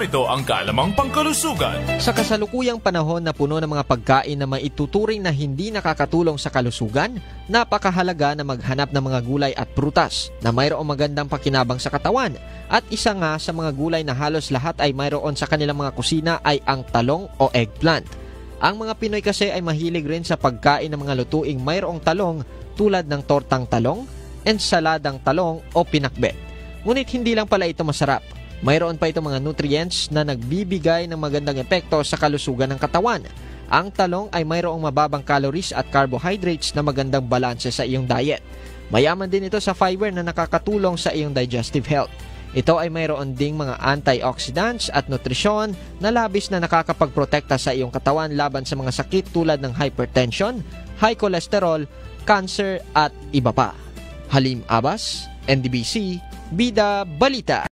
narito ang kaalamang pangkalusugan. Sa kasalukuyang panahon na puno ng mga pagkain na maituturing na hindi nakakatulong sa kalusugan, napakahalaga na maghanap ng mga gulay at prutas na mayroong magandang pakinabang sa katawan. At isa nga sa mga gulay na halos lahat ay mayroon sa kanilang mga kusina ay ang talong o eggplant. Ang mga Pinoy kasi ay mahilig rin sa pagkain ng mga lutuing mayroong talong tulad ng tortang talong, ensaladang talong o pinakbet. Ngunit hindi lang pala ito masarap. Mayroon pa itong mga nutrients na nagbibigay ng magandang epekto sa kalusugan ng katawan. Ang talong ay mayroong mababang calories at carbohydrates na magandang balanse sa iyong diet. Mayaman din ito sa fiber na nakakatulong sa iyong digestive health. Ito ay mayroon ding mga antioxidants at nutrisyon na labis na nakakapagprotekta sa iyong katawan laban sa mga sakit tulad ng hypertension, high cholesterol, cancer at iba pa. Halim Abbas, NDBC, Bida Balita.